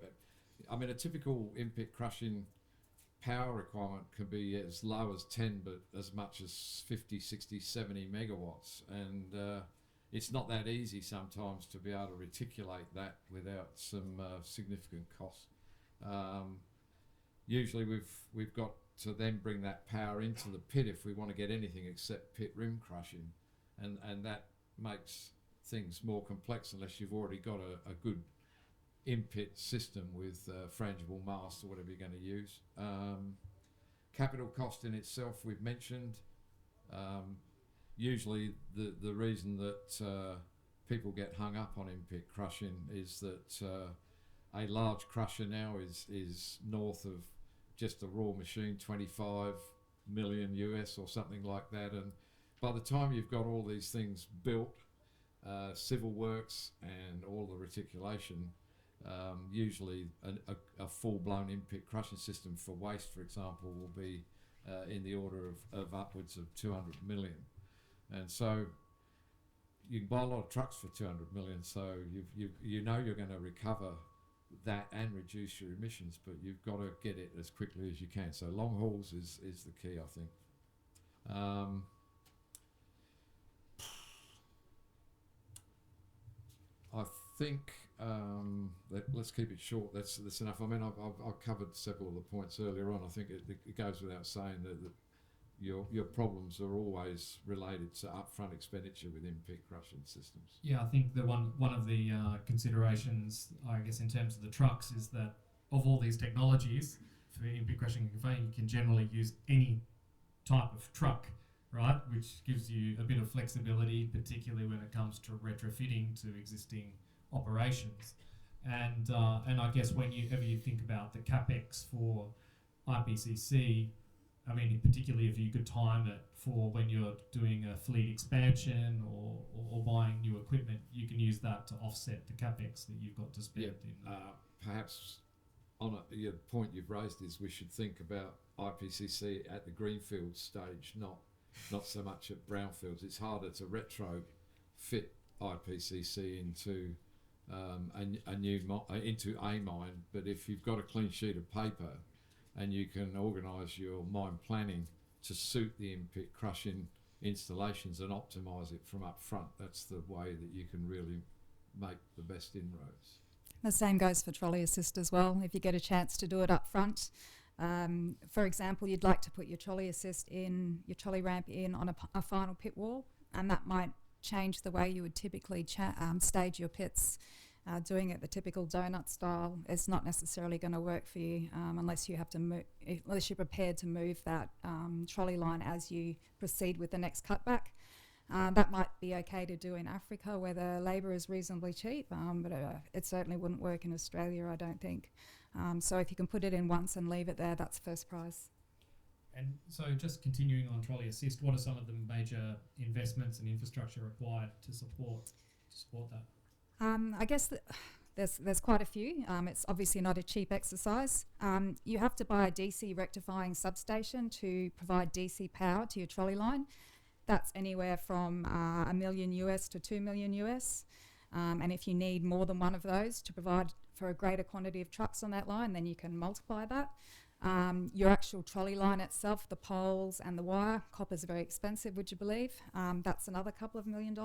typical in-pit crushing power requirement can be as low as 10, but as much as 50, 60, 70 megawatts. And it's not that easy sometimes to be able to reticulate that without some significant cost. Usually we've got to then bring that power into the pit if we want to get anything except pit rim crushing, and that makes things more complex unless you've already got a good in-pit system with frangible mast or whatever you're going to use. Capital cost in itself we've mentioned. Usually the reason that people get hung up on in-pit crushing is that a large crusher now is north of just a raw machine, 25 million US or something like that. And by the time you've got all these things built, civil works and all the reticulation, usually a full-blown in-pit crushing system for waste, for example, will be in the order of upwards of 200 million. And so you can buy a lot of trucks for 200 million, so you're going to recover that and reduce your emissions, but you've got to get it as quickly as you can. So long hauls is the key, I think. I think let's keep it short. That's enough. I mean, I've covered several of the points earlier on. I think it goes without saying that your problems are always related to upfront expenditure within pit crushing systems. Yeah, I think the one of the considerations, I guess, in terms of the trucks is that of all these technologies for in-pit crushing and conveying, you can generally use any type of truck, right? Which gives you a bit of flexibility, particularly when it comes to retrofitting to existing operations. And I guess whenever you think about the capex for IPCC, I mean, particularly if you could time it for when you're doing a fleet expansion or buying new equipment, you can use that to offset the capex that you've got to spend. Yeah, perhaps on the point you've raised is we should think about IPCC at the greenfield stage, not so much at brownfields. It's harder to retrofit IPCC into into a mine, but if you've got a clean sheet of paper and you can organise your mine planning to suit the in-pit crushing installations and optimise it from up front, that's the way that you can really make the best inroads. The same goes for trolley assist as well, if you get a chance to do it up front. For example, you'd like to put your trolley assist in, your trolley ramp in on a final pit wall, and that might change the way you would typically stage your pits. Doing it the typical donut style is not necessarily going to work for you unless you have to unless you're prepared to move that trolley line as you proceed with the next cutback. That might be okay to do in Africa where the labour is reasonably cheap, but it certainly wouldn't work in Australia, I don't think. So if you can put it in once and leave it there, that's first prize. And so just continuing on Trolley Assist, what are some of the major investments and infrastructure required to support that? I guess there's quite a few. It's obviously not a cheap exercise. You have to buy a DC rectifying substation to provide DC power to your trolley line. That's anywhere from $1 million US to $2 million US. And if you need more than one of those to provide for a greater quantity of trucks on that line, then you can multiply that. Your actual trolley line itself, the poles and the wire, copper's very expensive, would you believe? That's another couple of $1 million.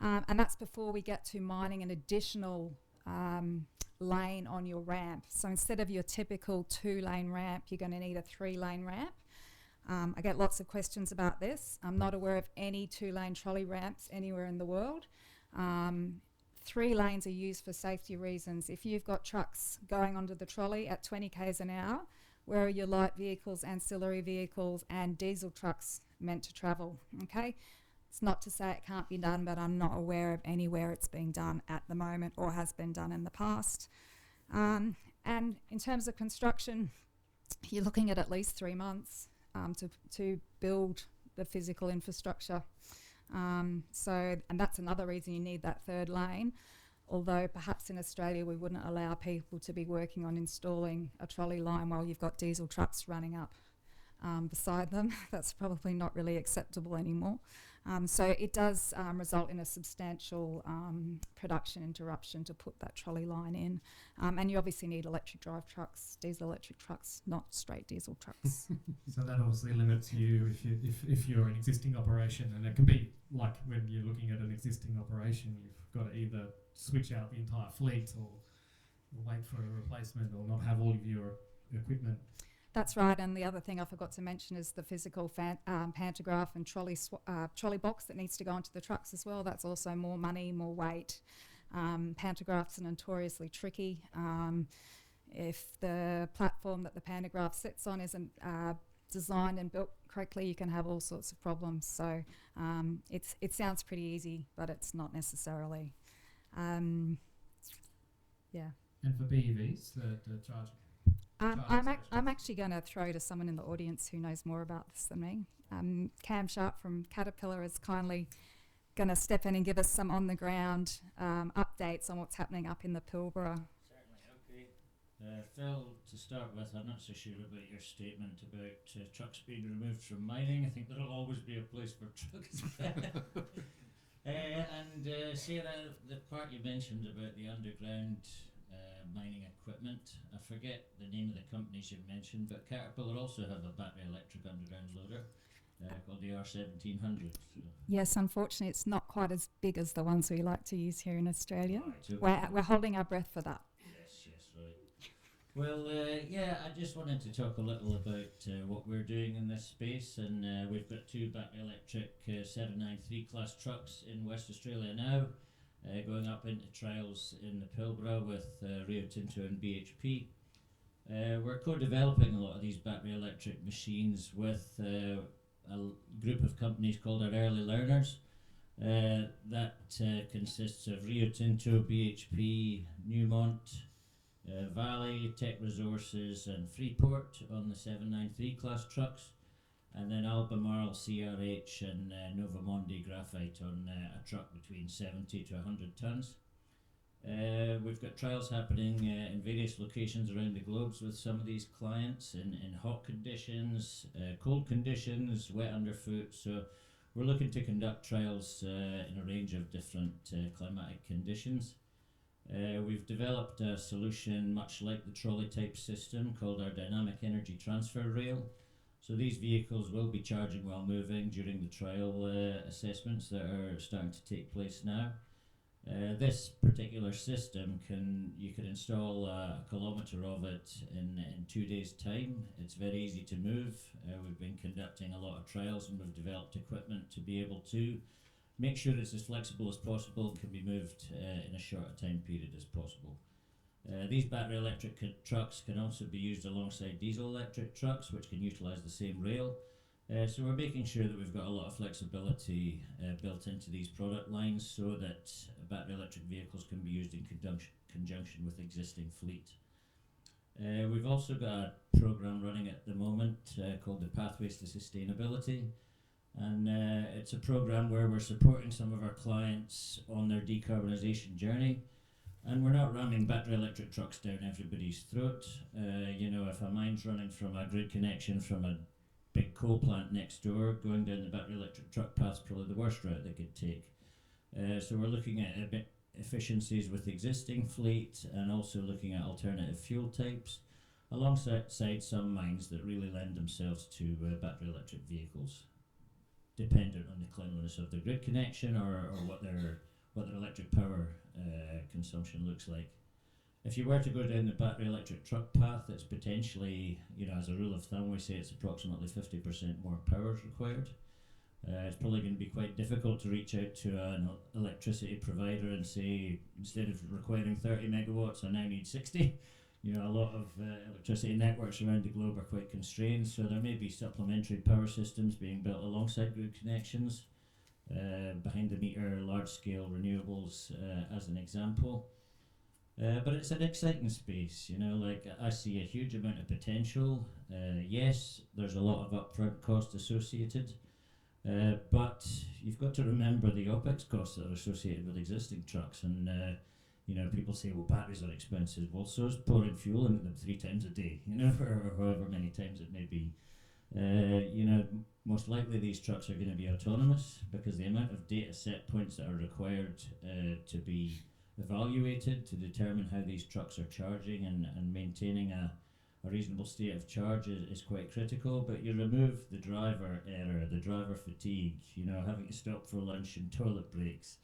And that's before we get to mining an additional lane on your ramp. So instead of your typical 2-lane ramp, you're going to need a 3-lane ramp. I get lots of questions about this. I'm not aware of any 2-lane trolley ramps anywhere in the world. 3 lanes are used for safety reasons. If you've got trucks going onto the trolley at 20 k's an hour, where are your light vehicles, ancillary vehicles and diesel trucks meant to travel? Okay, it's not to say it can't be done, but I'm not aware of anywhere it's being done at the moment or has been done in the past. And in terms of construction, you're looking at least 3 months to build the physical infrastructure. And that's another reason you need that 3rd lane, although perhaps in Australia we wouldn't allow people to be working on installing a trolley line while you've got diesel trucks running up beside them. That's probably not really acceptable anymore. So it does result in a substantial production interruption to put that trolley line in. And you obviously need electric drive trucks, diesel electric trucks, not straight diesel trucks. So that obviously limits you if you're an existing operation, and it can be like when you're looking at an existing operation, you've got to either switch out the entire fleet or wait for a replacement or not have all of your equipment. That's right, and the other thing I forgot to mention is the physical pantograph and trolley box that needs to go onto the trucks as well. That's also more money, more weight. Pantographs are notoriously tricky. If the platform that the pantograph sits on isn't designed and built correctly, you can have all sorts of problems. So it sounds pretty easy, but it's not necessarily. Yeah. And for BEVs, the charging? I'm actually going to throw to someone in the audience who knows more about this than me. Cam Sharp from Caterpillar is kindly going to step in and give us some on-the-ground updates on what's happening up in the Pilbara. Certainly, okay. Phil, to start with, I'm not so sure about your statement about trucks being removed from mining. I think there'll always be a place for trucks. And Sarah, the part you mentioned about the underground mining equipment, I forget the name of the companies you mentioned, but Caterpillar also have a battery electric underground loader called the R1700. So. Yes, unfortunately it's not quite as big as the ones we like to use here in Australia. Right, We're holding our breath for that. Yes, right. Well, I just wanted to talk a little about what we're doing in this space, and we've got 2 battery electric 793 class trucks in West Australia now. Going up into trials in the Pilbara with Rio Tinto and BHP. We're co-developing a lot of these battery electric machines with a group of companies called our early learners. That consists of Rio Tinto, BHP, Newmont, Valley, Tech Resources and Freeport on the 793 class trucks. And then Albemarle, CRH and Novamondi Graphite on a truck between 70 to 100 tonnes. We've got trials happening in various locations around the globe with some of these clients in hot conditions, cold conditions, wet underfoot. So we're looking to conduct trials in a range of different climatic conditions. We've developed a solution much like the trolley type system called our Dynamic Energy Transfer Rail. So these vehicles will be charging while moving during the trial assessments that are starting to take place now. This particular system you can install a kilometre of it in 2 days' time. It's very easy to move. We've been conducting a lot of trials and we've developed equipment to be able to make sure it's as flexible as possible and can be moved in a shorter time period as possible. These battery electric trucks can also be used alongside diesel electric trucks, which can utilise the same rail. So we're making sure that we've got a lot of flexibility built into these product lines so that battery electric vehicles can be used in conjunction with existing fleet. We've also got a program running at the moment called the Pathways to Sustainability, and it's a program where we're supporting some of our clients on their decarbonisation journey. And we're not ramming battery electric trucks down everybody's throat. You know, if a mine's running from a grid connection from a big coal plant next door, going down the battery electric truck path's probably the worst route they could take. So we're looking at a bit efficiencies with existing fleet and also looking at alternative fuel types alongside some mines that really lend themselves to battery electric vehicles, dependent on the cleanliness of the grid connection or what their electric power consumption looks like. If you were to go down the battery electric truck path, it's potentially, you know, as a rule of thumb, we say it's approximately 50% more power required. It's probably going to be quite difficult to reach out to an electricity provider and say, instead of requiring 30 megawatts, I now need 60. You know, a lot of electricity networks around the globe are quite constrained, so there may be supplementary power systems being built alongside grid connections, behind the meter, large scale renewables as an example. But it's an exciting space, you know, like I see a huge amount of potential. Yes, there's a lot of upfront cost associated, but you've got to remember the OPEX costs that are associated with existing trucks. And, you know, people say, well, batteries are expensive. Well, so is pouring fuel into them 3 times a day, you know, or however many times it may be. You know, most likely these trucks are going to be autonomous because the amount of data set points that are required to be evaluated to determine how these trucks are charging and maintaining a reasonable state of charge is quite critical. But you remove the driver error, the driver fatigue, you know, having to stop for lunch and toilet breaks.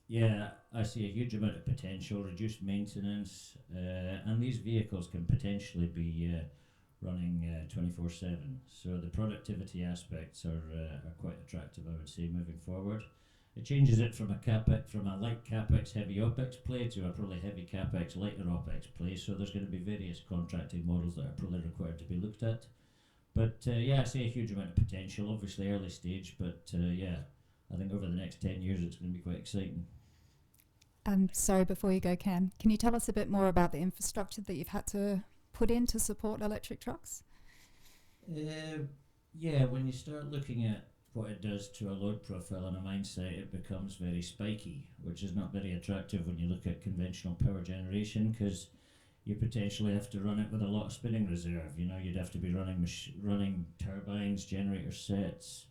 Yeah, I see a huge amount of potential, reduced maintenance, and these vehicles can potentially be running 24/7. So the productivity aspects are quite attractive, I would say, moving forward. It changes it from a light capex, heavy opex play to a probably heavy capex, lighter opex play. So there's going to be various contracting models that are probably required to be looked at. But yeah, I see a huge amount of potential. Obviously early stage, but yeah, I think over the next 10 years it's going to be quite exciting. Sorry, before you go, Cam, can you tell us a bit more about the infrastructure that you've had to put in to support electric trucks? Yeah, when you start looking at what it does to a load profile on a mine site, it becomes very spiky, which is not very attractive when you look at conventional power generation, because you potentially have to run it with a lot of spinning reserve. You know, you'd have to be running turbines, generator sets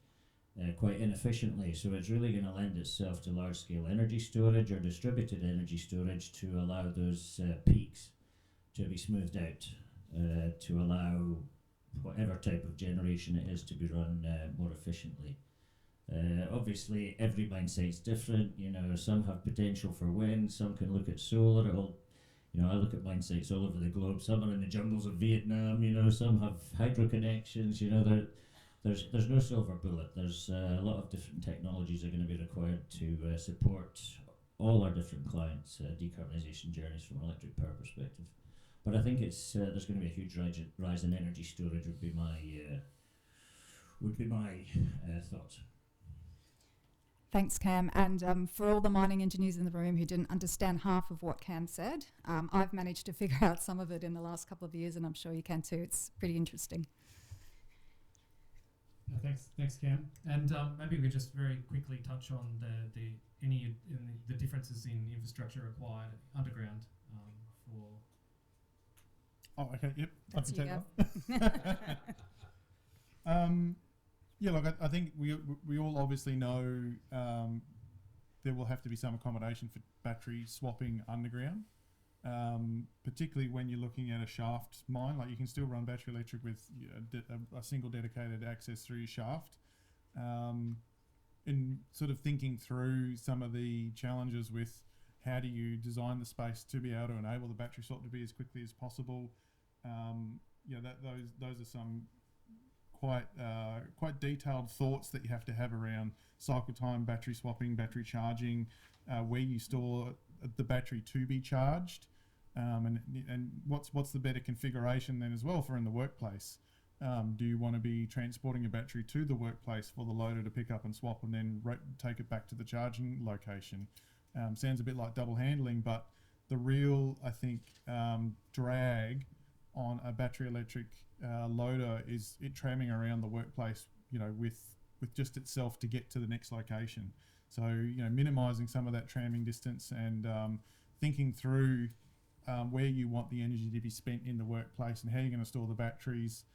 quite inefficiently. So it's really going to lend itself to large-scale energy storage or distributed energy storage to allow those peaks to be smoothed out, to allow whatever type of generation it is to be run more efficiently. Obviously, every mine site's different. You know, some have potential for wind, some can look at solar. You know, I look at mine sites all over the globe. Some are in the jungles of Vietnam. You know, some have hydro connections. You know, there's no silver bullet. There's a lot of different technologies are going to be required to support all our different clients' decarbonisation journeys from an electric power perspective. But I think it's there's going to be a huge rise in energy storage. Would be my thoughts. Thanks, Cam. And for all the mining engineers in the room who didn't understand half of what Cam said, I've managed to figure out some of it in the last couple of years, and I'm sure you can too. It's pretty interesting. Thanks, Cam. And maybe we just very quickly touch on the differences in infrastructure required underground for. Oh, okay. Yep. That's I can you take that. Yeah, look, I think we all obviously know there will have to be some accommodation for battery swapping underground, particularly when you're looking at a shaft mine. Like, you can still run battery electric with a single dedicated access through your shaft. In sort of thinking through some of the challenges with how do you design the space to be able to enable the battery swap to be as quickly as possible. Those are some quite detailed thoughts that you have to have around cycle time, battery swapping, battery charging, where you store the battery to be charged, and what's the better configuration then as well for in the workplace. Do you want to be transporting a battery to the workplace for the loader to pick up and swap and then take it back to the charging location? Sounds a bit like double handling, but the real, I think, drag on a battery electric loader is it tramming around the workplace, with just itself to get to the next location. So, minimising some of that tramming distance and thinking through where you want the energy to be spent in the workplace and how you're going to store the batteries,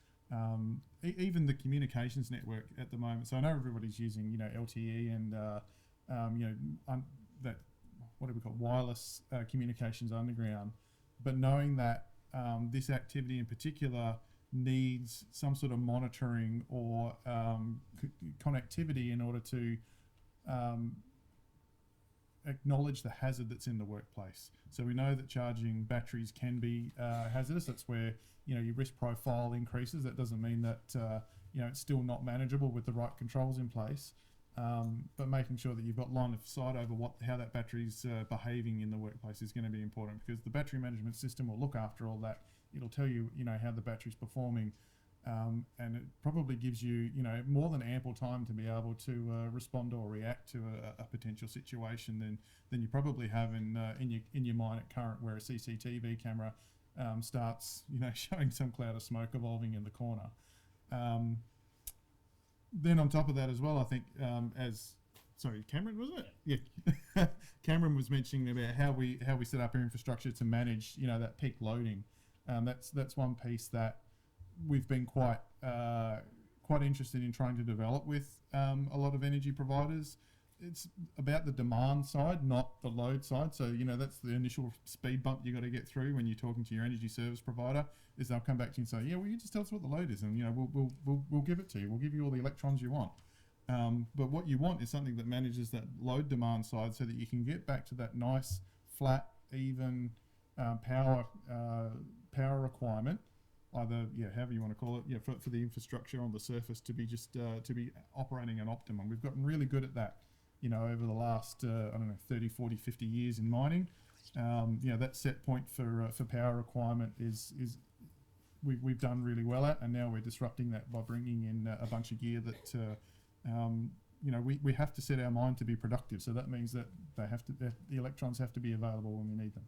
even the communications network at the moment. So I know everybody's using, LTE and, that, what do we call, wireless communications underground, but knowing that this activity in particular needs some sort of monitoring or connectivity in order to acknowledge the hazard that's in the workplace. So we know that charging batteries can be hazardous. That's where your risk profile increases. That doesn't mean that it's still not manageable with the right controls in place. But making sure that you've got line of sight over how that battery's behaving in the workplace is going to be important, because the battery management system will look after all that. It'll tell you, how the battery's performing, and it probably gives you, more than ample time to be able to respond or react to a potential situation than you probably have in your mine at Current, where a CCTV camera starts, showing some cloud of smoke evolving in the corner. Then on top of that as well, I think Cameron, was it? Yeah. Cameron was mentioning about how we set up our infrastructure to manage, that peak loading. That's one piece that we've been quite interested in trying to develop with a lot of energy providers. It's about the demand side, not the load side. So, that's the initial speed bump you got to get through when you're talking to your energy service provider, is they'll come back to you and say, yeah, well, you just tell us what the load is, and, we'll give it to you. We'll give you all the electrons you want. But what you want is something that manages that load demand side so that you can get back to that nice, flat, even power requirement, either, however you want to call it, for the infrastructure on the surface to be to be operating at optimum. We've gotten really good at that, over the last, 30, 40, 50 years in mining. That set point for power requirement is we've done really well at, and now we're disrupting that by bringing in a bunch of gear that, we have to set our mind to be productive. So that means that the electrons have to be available when we need them.